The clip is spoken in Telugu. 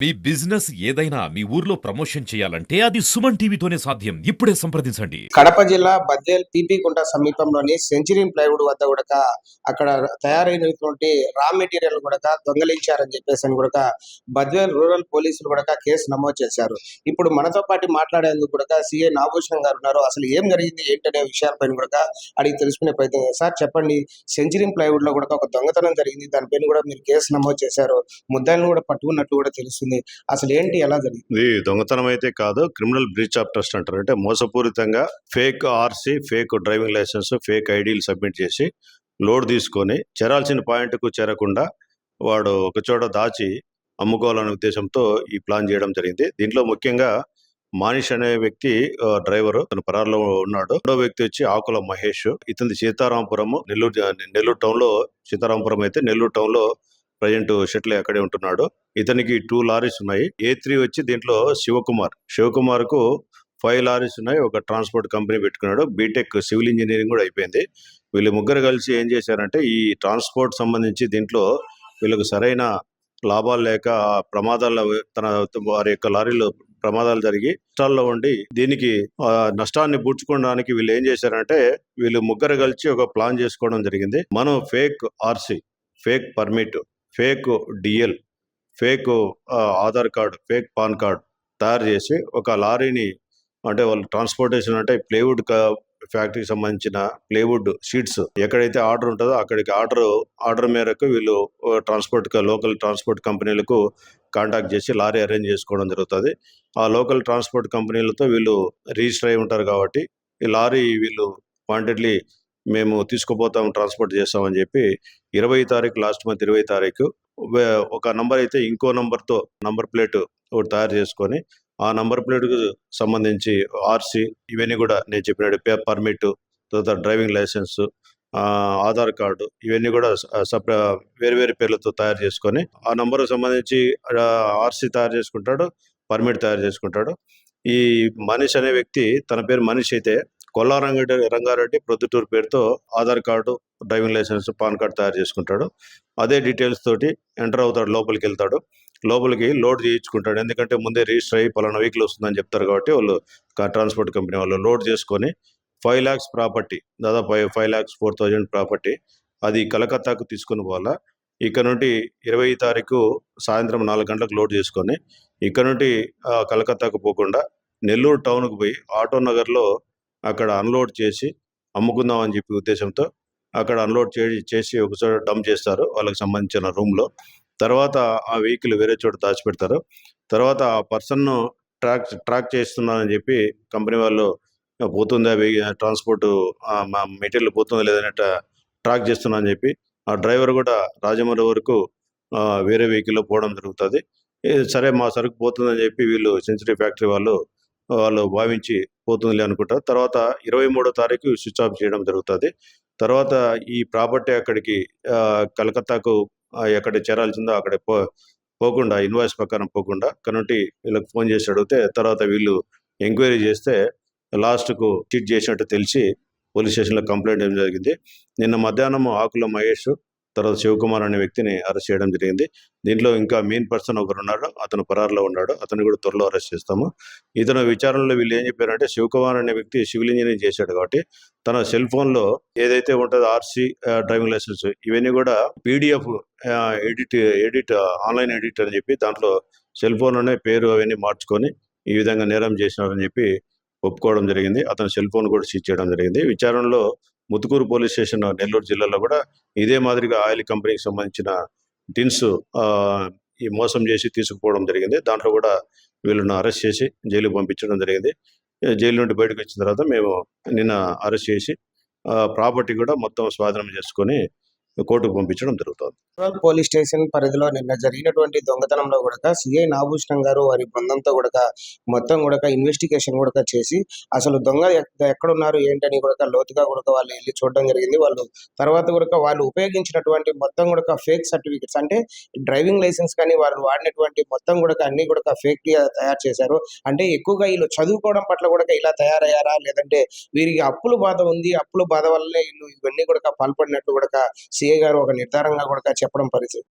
మీ బిజినెస్ ఏదైనా మీ ఊర్లో ప్రమోషన్ చేయాలంటే అది సుమన్ టీవీతోనే సాధ్యం. ఇప్పుడే సంప్రదించండి. కడప జిల్లా బద్వేల్ పీపీకుంట సమీపంలోని సెంచరీ ప్లైవుడ్ వద్ద కూడా అక్కడ తయారైనటువంటి రా మెటీరియల్ కూడా దొంగలించారని చెప్పేసి కూడా బద్వేల్ రూరల్ పోలీసులు కూడా కేసు నమోదు చేశారు. ఇప్పుడు మనతో పాటు మాట్లాడేందుకు కూడా సిఐ నాగభూషణం గారు ఉన్నారు. అసలు ఏం జరిగింది ఏంటనే విషయాలపైన కూడా అడిగి తెలుసుకునే ప్రయత్నం. సార్ చెప్పండి, సెంచరీ ప్లైవుడ్ లో కూడా ఒక దొంగతనం జరిగింది, దానిపైన కూడా మీరు కేసు నమోదు చేశారు, ముద్దాయిలను కూడా పట్టుకున్నట్లు కూడా తెలుస్తుంది. అసలు ఏంటి, ఎలా జరిగింది? ఇది దొంగతనం అయితే కాదు, క్రిమినల్ బ్రీచ్ ఆఫ్ ట్రస్ట్ అంటారు. అంటే మోసపూరితంగా fake RC, fake driving licence, fake ఐడీలు సబ్మిట్ చేసి లోడ్ తీసుకొని చేరాల్సిన పాయింట్కు చేరకుండా వాడు ఒకచోట దాచి అమ్ముకోవాలనే ఉద్దేశంతో ఈ ప్లాన్ చేయడం జరిగింది. దీంట్లో ముఖ్యంగా మానిష్ అనే వ్యక్తి డ్రైవర్, తన పరారులో ఉన్నాడు. రెండో వ్యక్తి వచ్చి ఆకుల మహేష్, ఇతని సీతారాంపురం, నెల్లూరు టౌన్ లో సీతారాంపురం అయితే నెల్లూరు టౌన్ లో ప్రజెంట్ షెట్లే అక్కడే ఉంటున్నాడు. ఇతనికి 2 లారీస్ ఉన్నాయి. A3 వచ్చి దీంట్లో శివకుమార్ కు 5 లారీస్ ఉన్నాయి. ఒక ట్రాన్స్పోర్ట్ కంపెనీ పెట్టుకున్నాడు. బీటెక్ సివిల్ ఇంజనీరింగ్ కూడా అయిపోయింది. వీళ్ళు ముగ్గురు కలిసి ఏం చేశారంటే ఈ ట్రాన్స్పోర్ట్ సంబంధించి దీంట్లో వీళ్ళకు సరైన లాభాలు లేక ప్రమాదాల వారి యొక్క లారీలో ప్రమాదాలు జరిగి నష్టాల్లో ఉండి దీనికి నష్టాన్ని పూడ్చుకోవడానికి వీళ్ళు ఏం చేశారంటే వీళ్ళు ముగ్గురు కలిసి ఒక ప్లాన్ చేసుకోవడం జరిగింది. మనం fake RC, fake permit, fake DL, fake Aadhaar card, fake pan card తయారు చేసి ఒక లారీని, అంటే వాళ్ళు ట్రాన్స్పోర్టేషన్ అంటే ప్లేవుడ్ ఫ్యాక్టరీకి సంబంధించిన ప్లేవుడ్ షీట్స్ ఎక్కడైతే ఆర్డర్ ఉంటుందో అక్కడికి ఆర్డర్ మేరకు వీళ్ళు లోకల్ ట్రాన్స్పోర్ట్ కంపెనీలకు కాంటాక్ట్ చేసి లారీ అరేంజ్ చేసుకోవడం జరుగుతుంది. ఆ లోకల్ ట్రాన్స్పోర్ట్ కంపెనీలతో వీళ్ళు రిజిస్టర్ అయి ఉంటారు కాబట్టి ఈ లారీ వీళ్ళు వాంటెడ్లీ మేము తీసుకుపోతాం, ట్రాన్స్పోర్ట్ చేస్తామని చెప్పి 20 తారీఖు, లాస్ట్ మంత్ 20 తారీఖు ఒక నంబర్ అయితే ఇంకో నంబర్తో నంబర్ ప్లేట్ ఒకటి తయారు చేసుకొని ఆ నంబర్ ప్లేట్కు సంబంధించి ఆర్సీ ఇవన్నీ కూడా నేను చెప్పినట్టు పర్మిట్, తర్వాత డ్రైవింగ్ లైసెన్స్, ఆధార్ కార్డు ఇవన్నీ కూడా వేరు పేర్లతో తయారు చేసుకొని ఆ నంబర్కు సంబంధించి ఆర్సీ తయారు చేసుకుంటాడు, పర్మిట్ తయారు చేసుకుంటాడు. ఈ మనీష్ అనే వ్యక్తి, తన పేరు మనీష్ అయితే రంగారెడ్డి ప్రొద్దుటూరు పేరుతో Aadhaar card, driving licence, PAN card తయారు చేసుకుంటాడు. అదే డీటెయిల్స్ తోటి ఎంటర్ అవుతాడు, లోపలికి వెళ్తాడు. లోపలికి లోడ్ చేయించుకుంటాడు. ఎందుకంటే ముందే రిజిస్టర్ అయ్యి పలానా వెహికల్ వస్తుందని చెప్తారు కాబట్టి వాళ్ళు ట్రాన్స్పోర్ట్ కంపెనీ వాళ్ళు లోడ్ చేసుకొని 5 lakhs ప్రాపర్టీ, దాదాపు 5,04,000 ప్రాపర్టీ అది కలకత్తాకు తీసుకుని పోవాలా. ఇక్కడ నుండి 20 తారీఖు సాయంత్రం 4 గంటలకు లోడ్ చేసుకొని ఇక్కడ నుండి కలకత్తాకు పోకుండా నెల్లూరు టౌన్కు పోయి ఆటో నగర్లో అక్కడ అన్లోడ్ చేసి అమ్ముకుందాం అని చెప్పి ఉద్దేశంతో అక్కడ అన్లోడ్ చేసి ఒకచోట డంప్ చేస్తారు వాళ్ళకి సంబంధించిన రూమ్లో. తర్వాత ఆ వెహికల్ వేరే చోట దాచిపెడతారు. తర్వాత ఆ పర్సన్ను ట్రాక్ చేస్తున్నారని చెప్పి కంపెనీ వాళ్ళు పోతుందా ట్రాన్స్పోర్ట్ మెటీరియల్ పోతుందా లేదన్నట్టు ట్రాక్ చేస్తున్నా అని చెప్పి ఆ డ్రైవర్ కూడా రాజమండ్రి వరకు వేరే వెహికల్లో పోవడం జరుగుతుంది. సరే మా సరుకు పోతుందని చెప్పి వీళ్ళు సెంచరీ ఫ్యాక్టరీ వాళ్ళు భావించి పోతుందిలే అనుకుంటారు. తర్వాత 23వ తారీఖు స్విచ్ ఆఫ్ చేయడం జరుగుతుంది. తర్వాత ఈ ప్రాపర్టీ అక్కడికి కలకత్తాకు ఎక్కడ చేరాల్సిందో అక్కడ పోకుండా, ఇన్వాయిస్ ప్రకారం పోకుండా కనుంటి వీళ్ళకి ఫోన్ చేసి అడిగితే తర్వాత వీళ్ళు ఎంక్వైరీ చేస్తే లాస్ట్కు చీట్ చేసినట్టు తెలిసి పోలీస్ స్టేషన్లో కంప్లైంట్ ఇవ్వడం జరిగింది. నిన్న మధ్యాహ్నం ఆకుల మహేష్, తర్వాత శివకుమార్ అనే వ్యక్తిని అరెస్ట్ చేయడం జరిగింది. దీంట్లో ఇంకా మెయిన్ పర్సన్ ఒకరు ఉన్నాడు, అతను పరారులో ఉన్నాడు. అతను కూడా త్వరలో అరెస్ట్ చేస్తాము. ఇతను విచారణలో వీళ్ళు ఏం చెప్పారంటే శివకుమార్ అనే వ్యక్తి సివిల్ ఇంజనీరింగ్ చేశాడు కాబట్టి తన సెల్ ఫోన్లో ఏదైతే ఉంటుందో ఆర్సీ, డ్రైవింగ్ లైసెన్స్ ఇవన్నీ కూడా PDF ఎడిట్ ఆన్లైన్ ఎడిట్ అని చెప్పి దాంట్లో సెల్ ఫోన్లోనే పేరు అవన్నీ మార్చుకొని ఈ విధంగా నేరం చేసినారని చెప్పి ఒప్పుకోవడం జరిగింది. అతని సెల్ ఫోన్ కూడా సీజ్ చేయడం జరిగింది. విచారణలో ముతుకూరు పోలీస్ స్టేషన్ నెల్లూరు జిల్లాలో కూడా ఇదే మాదిరిగా ఆయిల్ కంపెనీకి సంబంధించిన టిన్స్ ఈ మోసం చేసి తీసుకుపోవడం జరిగింది. దాంట్లో కూడా వీళ్ళను అరెస్ట్ చేసి జైలుకు పంపించడం జరిగింది. జైలు నుండి బయటకు వచ్చిన తర్వాత మేము నిన్న అరెస్ట్ చేసి ప్రాపర్టీ కూడా మొత్తం స్వాధీనం చేసుకొని కోర్టుకు పంపించడం జరుగుతుంది. పోలీస్ స్టేషన్ పరిధిలో నిన్న జరిగినటువంటి దొంగతనంలో కూడా సిఐ నాగభూషణం గారు వారి బృందంతో కూడా మొత్తం కూడా ఇన్వెస్టిగేషన్ కూడా చేసి అసలు దొంగ ఎక్కడున్నారు ఏంటని కూడా లోతుగా కూడా వాళ్ళు వెళ్ళి చూడడం జరిగింది. వాళ్ళు తర్వాత కూడా వాళ్ళు ఉపయోగించినటువంటి మొత్తం కూడా ఫేక్ సర్టిఫికెట్స్, అంటే డ్రైవింగ్ లైసెన్స్ కానీ వాళ్ళు వాడినటువంటి మొత్తం కూడా అన్ని కూడా ఫేక్ తయారు చేశారు. అంటే ఎక్కువగా వీళ్ళు చదువుకోవడం పట్ల కూడా ఇలా తయారయ్యారా, లేదంటే వీరికి అప్పుల బాధ ఉంది, అప్పుల బాధ వల్లనే వీళ్ళు ఇవన్నీ కూడా పాల్పడినట్టు కూడా సిఐ గారు ఒక నిర్ధారంగా కూడా చెప్పడం పరిస్థితి.